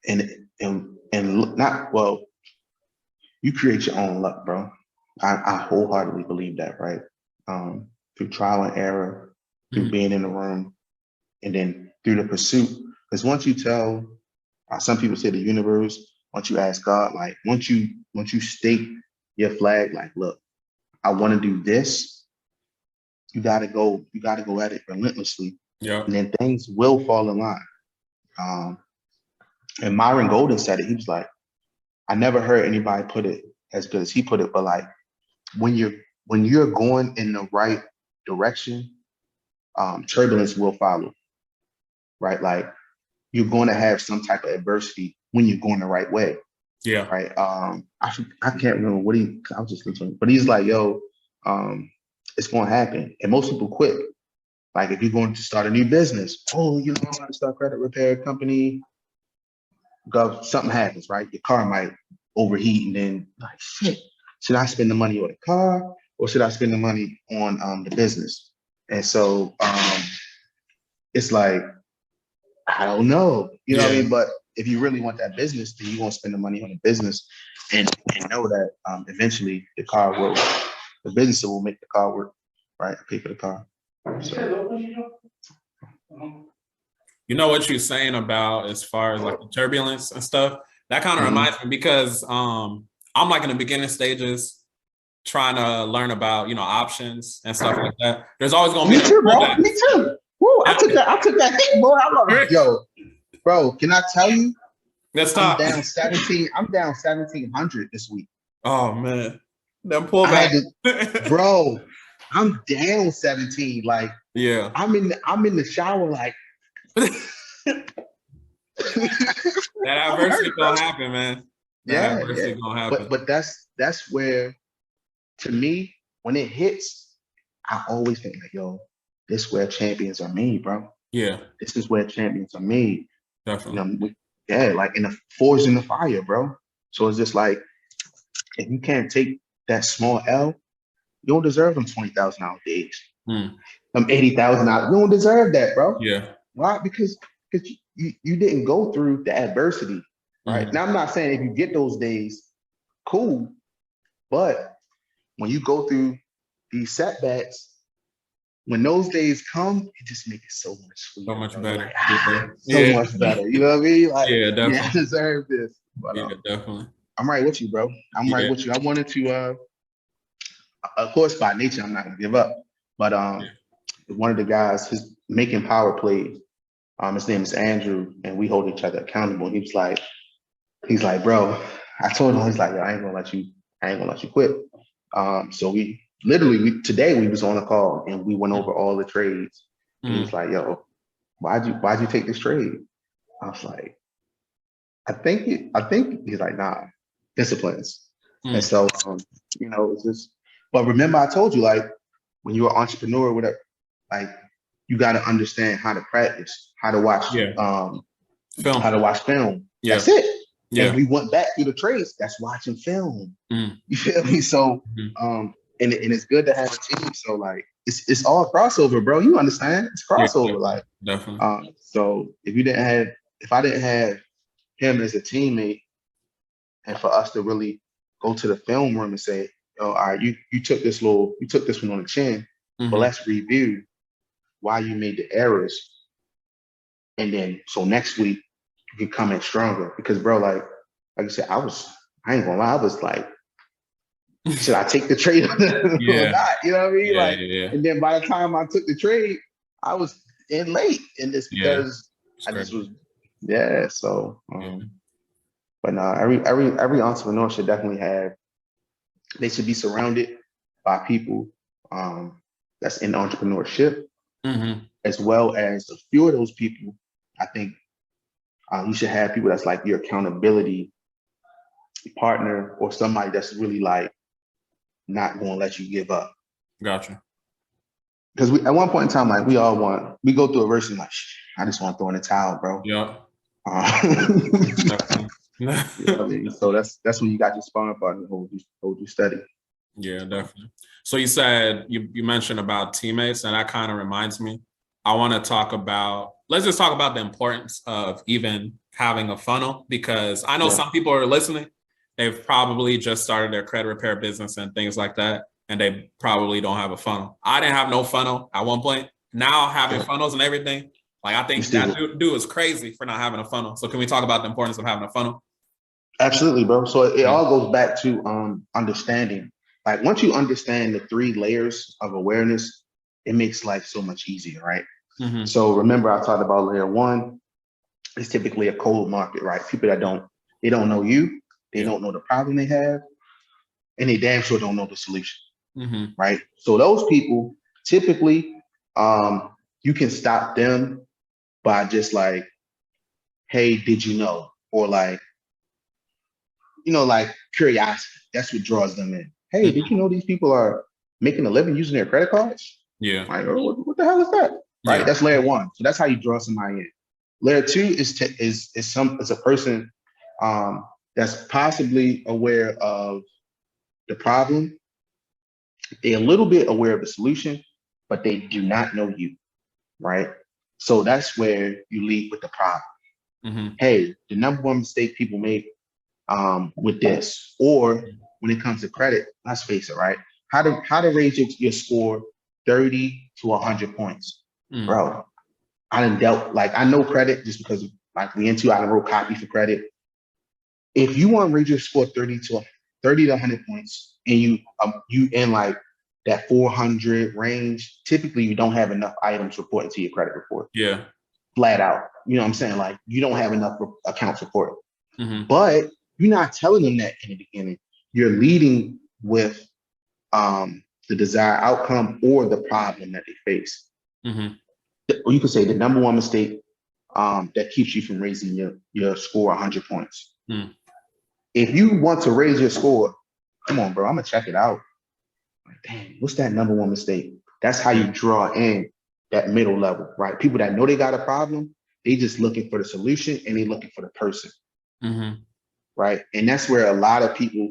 and not well, you create your own luck, bro. I wholeheartedly believe that, right? Through trial and error, through Mhm. being in the room, and then through the pursuit. Because once you tell, some people say the universe, once you ask God, like once you stake your flag, like, look, I want to do this, you gotta go at it relentlessly, Yeah. and then things will fall in line. Um, and Myron Golden said it. He was like, I never heard anybody put it as good as he put it, but like when you're when you're going in the right direction, turbulence will follow, right? Like you're going to have some type of adversity when you're going the right way, Yeah. right? I can't remember what I was just listening, but he's like, yo, it's going to happen, and most people quit. Like if you're going to start a new business, oh, you know, I'm going to start a credit repair company. Go, something happens, right? Your car might overheat, and then like, shit, should I spend the money on the car or should I spend the money on the business? And so it's like, I don't know, you know what I Yeah. mean? But if you really want that business, then you won't spend the money on the business, and know that eventually the business will make the car work, right? Pay for the car. So, You know what you're saying about as far as like the turbulence and stuff? That kind of mhm. reminds me because I'm like in the beginning stages trying to learn about, options and stuff like that. There's always gonna be Me them too, bro. Me pullbacks. too. Woo, I took that hit, boy. I'm like, yo, bro, can I tell you? That's I'm tough. down 17. I'm down 1,700 this week. Oh man. Them I had pullbacks. to, bro. I'm down 17. Like Yeah. I'm in the shower. Like That I'm adversity hurt, bro. gonna happen, man. That Yeah, yeah. adversity gonna But happen. but that's where, to me, when it hits, I always think like, yo, this is where champions are made, bro. Yeah, This is where champions are made. You definitely. know, yeah, like in the forge in the fire, bro. So it's just like if you can't take that small L, you don't deserve them $20,000 days. Mm, Them $80,000. You don't deserve that, bro. yeah. Why? Because you didn't go through the adversity, right? Hmm. Now I'm not saying if you get those days, cool, but when you go through these setbacks, when those days come, it just makes it so much So sweeter, much bro. You're like, better. Yeah. so Yeah. much better. You know what I mean? Like, Yeah, yeah, I definitely. deserve this. But Yeah, definitely. I'm right with you, bro. I'm right Yeah. with you. I wanted to, of course, by nature, I'm not gonna give up. But Yeah. one of the guys, his making power plays. His name is Andrew, and we hold each other accountable. He's like, bro. I told him, he's like, yo, I ain't gonna let you quit. So today we was on a call and we went over all the trades. And he was Mm, like, yo, why'd you take this trade? I was like, I think he's like, nah, disciplines. And mm. so, it's just, but remember I told you, like, when you're an entrepreneur or whatever, like, you got to understand how to practice, Yeah. how Film. to watch film. Yeah. That's it. And Yeah. we went back through the trades. That's watching film. Mm, You feel me? So, mhm. and it's good to have a team. So like, it's all crossover, bro. You understand? It's Yeah, crossover. definitely. Like, Definitely. so if I didn't have him as a teammate, and for us to really go to the film room and say, "Oh, all right, you took this one on the chin, but Hmm. let's review why you made the errors, and then so next week you can come in stronger." Because, bro, like I said, I ain't gonna lie, I was like, should I take the trade or Yeah. not? You know what I mean? Yeah. Like, Yeah. Yeah. and then by the time I took the trade, I was in late, and it's Yeah. because It's I just crazy. was, yeah. So, Yeah. but no, every entrepreneur should definitely have. They should be surrounded by people that's in entrepreneurship, Hmm. as well as a few of those people. I think you should have people that's like your accountability partner or somebody that's really like not going to let you give up. Gotcha. Because we at one point in time, like we go through a version like, I just want to throw in the towel, bro. Yeah. You Definitely. know what I mean? So that's when you got your sparring partner hold you steady. Yeah, definitely. So you said you mentioned about teammates, and that kind of reminds me. I want to talk about. Let's just talk about the importance of even having a funnel, because I know Yeah. some people are listening. They've probably just started their credit repair business and things like that, and they probably don't have a funnel. I didn't have no funnel at one point. Now having Yeah. funnels and everything, like I You think still that dude is crazy for not having a funnel. So can we talk about the importance of having a funnel? absolutely, bro. So it Yeah. all goes back to understanding. Like once you understand the 3 layers of awareness, it makes life so much easier, right? Mm-hmm. So remember, I talked about layer 1 is typically a cold market, right? People that they don't know you, they Yeah. don't know the problem they have, and they damn sure don't know the solution, Mm-hmm. right? So those people typically, you can stop them by just like, hey, did you know? Or like, like curiosity. That's what draws them in. Hey, did Mm-hmm. you know these people are making a living using their credit cards? Yeah. Like, oh, what the hell is that? Right? Yeah. That's layer 1. So that's how you draw somebody in. Layer 2 is a person that's possibly aware of the problem. They're a little bit aware of the solution, but they do not know you, right? So that's where you lead with the problem. Mm-hmm. Hey, the number one mistake people make with this, or when it comes to credit, let's face it, right? How to raise your score 30 to 100 points, Mm-hmm. bro. I done dealt like I know credit just because like we into I done wrote copy for credit. If you want to raise your score 30 to 100 points, and you in like that 400 range, typically you don't have enough items reporting to your credit report. Yeah. Flat out, you know what I'm saying? Like you don't have enough accounts reported. Mm-hmm. But you're not telling them that in the beginning. You're leading with the desired outcome or the problem that they face. Mm-hmm. Or you could say the number one mistake that keeps you from raising your score 100 points. Mm. If you want to raise your score, come on, bro, I'm gonna check it out. Like, dang, what's that number one mistake? That's how Yeah. you draw in that middle level, right? People that know they got a problem, they just looking for the solution and they looking for the person, Mm-hmm. right? And that's where a lot of people,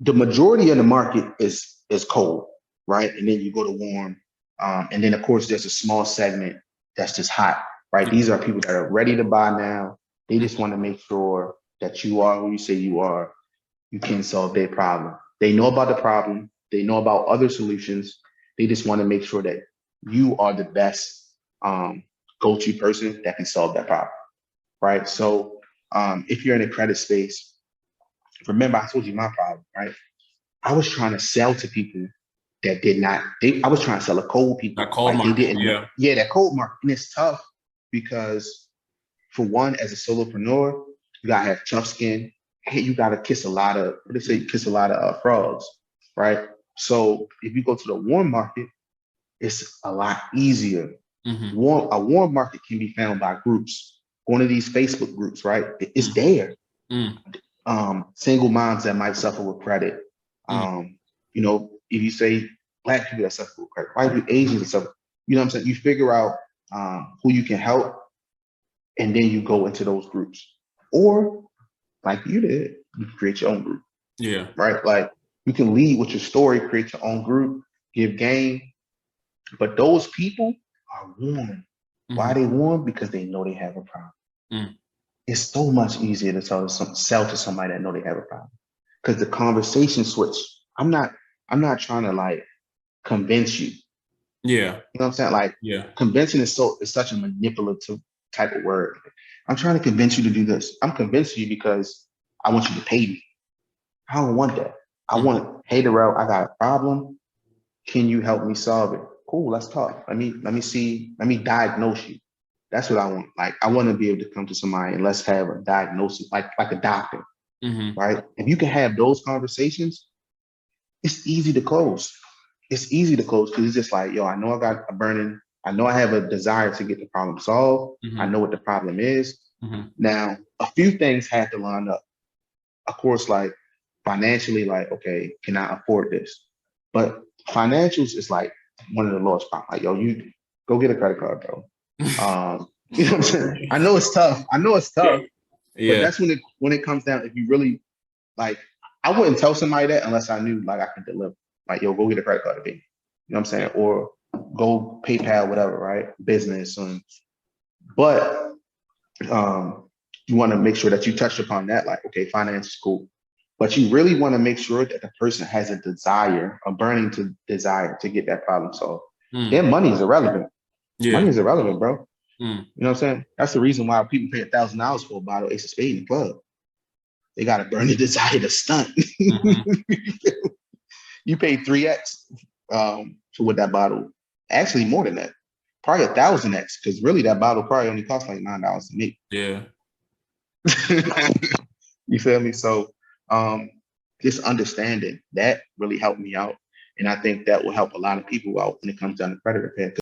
the majority of the market is cold, right? And then you go to warm, and then of course there's a small segment that's just hot, right? Yeah. These are people that are ready to buy now. They just want to make sure that you are who you say you are. You can solve their problem. They know about the problem. They know about other solutions. They just want to make sure that you are the best go-to person that can solve that problem, right? So if you're in a credit space, remember I told you my problem, right? I was trying to sell to people that did not. I was trying to sell to cold people, That cold like they market. didn't. Yeah. Yeah, that cold market, and it's tough because, for one, as a solopreneur, you gotta have tough skin. Hey, you gotta kiss a lot of what they say, kiss a lot of frogs, right? So if you go to the warm market, it's a lot easier. Mm-hmm. A warm market can be found by groups. One of these Facebook groups, right? It's Mm. there. Mm. Single moms that might suffer with credit. Mm. If you say black people that suffer with credit, white people, Asians that suffer, you know what I'm saying? You figure out who you can help, and then you go into those groups. Or like you did, you create your own group, Yeah. right? Like you can lead with your story, create your own group, give game. But those people are warm. Mm-hmm. Why are they warm? Because they know they have a problem. Mm. It's so much easier to sell to somebody that know they have a problem. Because the conversation switch. I'm not trying to like convince you. Yeah. You know what I'm saying? Like Yeah. convincing is such a manipulative type of word. I'm trying to convince you to do this. I'm convincing you because I want you to pay me. I don't want that. I Mm. want, hey Darrell, I got a problem. Can you help me solve it? Cool, let's talk. Let me diagnose you. That's what I want. Like I want to be able to come to somebody and let's have a diagnosis, like a doctor, Mm-hmm. right? If you can have those conversations, it's easy to close. It's easy to close because it's just like, yo, I know I got a burning, I know I have a desire to get the problem solved. I Mm-hmm. know what the problem is. Mm-hmm. Now, a few things have to line up. Of course, like financially, like, okay, can I afford this? But financials is like one of the lowest part. Like, yo, you go get a credit card, bro. You know what I'm saying? I know it's tough. I know it's tough, but Yeah. that's when it comes down. If you really like, I wouldn't tell somebody that unless I knew like I could deliver. Like, yo, go get a credit card to me. You know what I'm saying? Or go PayPal, whatever, right? Business. But you want to make sure that you touch upon that, like, okay, finance is cool. But you really want to make sure that the person has a desire, a burning desire to get that problem solved. Then money is irrelevant. Money Yeah. is irrelevant, bro. Mm. You know what I'm saying? That's the reason why people pay $1,000 for a bottle of Ace of Spades in the club. They got to burn the desire to stunt. You pay 3x for what that bottle. Actually, more than that. Probably 1,000x, because really that bottle probably only costs like $9 to make. Yeah. You feel me? So just understanding that really helped me out. And I think that will help a lot of people out when it comes down to credit repair.